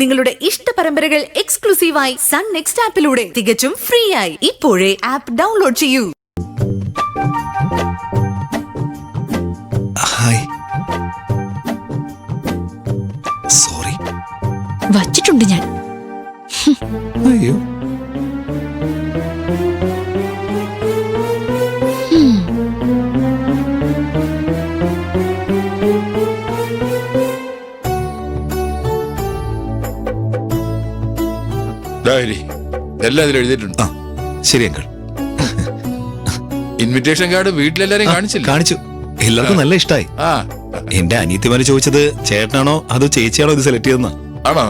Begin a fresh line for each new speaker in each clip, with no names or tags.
നിങ്ങളുടെ ഇഷ്ട പരമ്പരകൾ എക്സ്ക്ലൂസീവായി സൺ നെക്സ്റ്റ് ആപ്പിലൂടെ തികച്ചും ഫ്രീ ആയി. ഇപ്പോഴേ ആപ്പ് ഡൗൺലോഡ് ചെയ്യൂ.
Hi, sorry.
വച്ചിട്ടുണ്ട് ഞാൻ.
അയ്യോ,
ഡയറി എല്ലാം അതിൽ എഴുതിയിട്ടുണ്ട്.
ആ ശരി അങ്കിൾ.
ഇൻവിറ്റേഷൻ കാർഡ് വീട്ടിലെല്ലാരെയും കാണിച്ചില്ല?
കാണിച്ചു. എല്ലാവർക്കും നല്ല ഇഷ്ടായി.
ആ
എന്റെ അനിയത്തിമാര് ചോദിച്ചത് ചേട്ടനാണോ അതോ ചേച്ചിയാണോ ഇത് സെലക്ട് ചെയ്തെന്നാ.
ആണോ?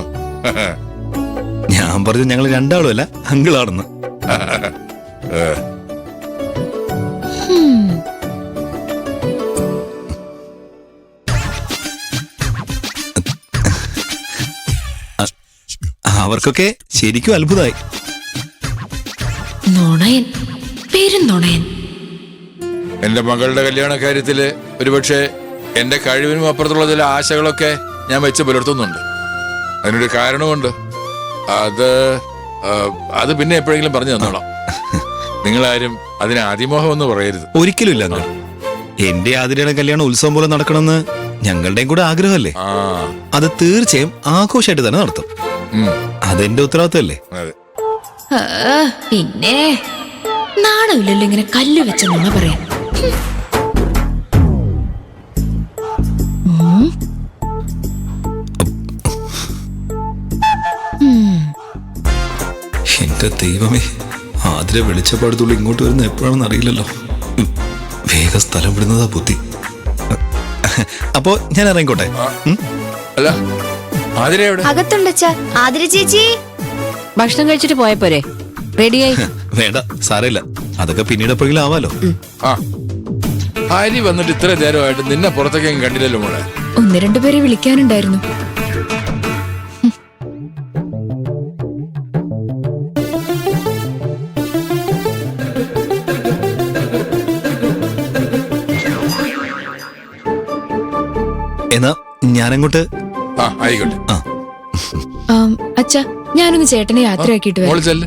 ഞാൻ പറഞ്ഞു ഞങ്ങൾ രണ്ടാളും അല്ല അങ്കിളാണെന്ന്. അവർക്കൊക്കെ ശരിക്കും അത്ഭുതമായി.
നുണയൻ, പേരും നുണയൻ.
എന്റെ മകളുടെ കല്യാണ കാര്യത്തില് ഒരുപക്ഷെ എന്റെ കഴിവിനും അപ്പുറത്തുള്ള ചില ആശകളൊക്കെ ഞാൻ വെച്ച് പുലർത്തുന്നുണ്ട്. അതിനൊരു കാരണമുണ്ട്. അത് പിന്നെ എപ്പോഴെങ്കിലും പറഞ്ഞു തന്നോളാം. നിങ്ങളാരും അതിന് അതിമോഹം എന്ന് പറയരുത്.
ഒരിക്കലും ഇല്ല അങ്കിൾ. എന്റെ ആതിരയുടെ കല്യാണം ഉത്സവം പോലെ നടക്കണമെന്ന് ഞങ്ങളുടെയും കൂടെ ആഗ്രഹമല്ലേ. അത് തീർച്ചയായും ആഘോഷമായിട്ട് തന്നെ നടത്തും. അതെന്റെ ഉത്തരവാദിത്തമല്ലേ.
പിന്നെ നാണമില്ലല്ലോ ഇങ്ങനെ കല്ല് വെച്ച നുണ പറയാൻ.
എന്റെ ദൈവമേ, ആതിര വെളിച്ചപ്പാടത്തുള്ള ഇങ്ങോട്ട് വരുന്ന എപ്പോഴാണെന്ന് അറിയില്ലല്ലോ. വേഗം സ്ഥലം വിടുന്നതാ ബുദ്ധി. അപ്പോ ഞാൻ ഇറങ്ങിക്കോട്ടെ.
അല്ല, ആതിര എവിടെ?
അകത്തുണ്ടച്ചാ. ആതിര ചേച്ചി
ഭക്ഷണം കഴിച്ചിട്ട് പോയപ്പോരെ? റെഡിയായി?
വേണ്ട, സാരമില്ല. അതൊക്കെ പിന്നീട് എപ്പോഴെങ്കിലും ആവാലോ.
ആ, ഹരി വന്നിട്ട് ഇത്ര നേരമായിട്ട് നിന്നെ പുറത്തേക്കും കണ്ടില്ലല്ലോ മോളെ.
ഒന്ന് രണ്ടുപേരെ വിളിക്കാനുണ്ടായിരുന്നു.
എന്നാ ഞാനങ്ങോട്ട്.
ആ ആയിക്കോട്ടെ.
അച്ഛാ, ഞാനൊന്ന് ചേട്ടനെ യാത്രയാക്കിയിട്ട്
മോള്
വരാം.
ചെല്ല്.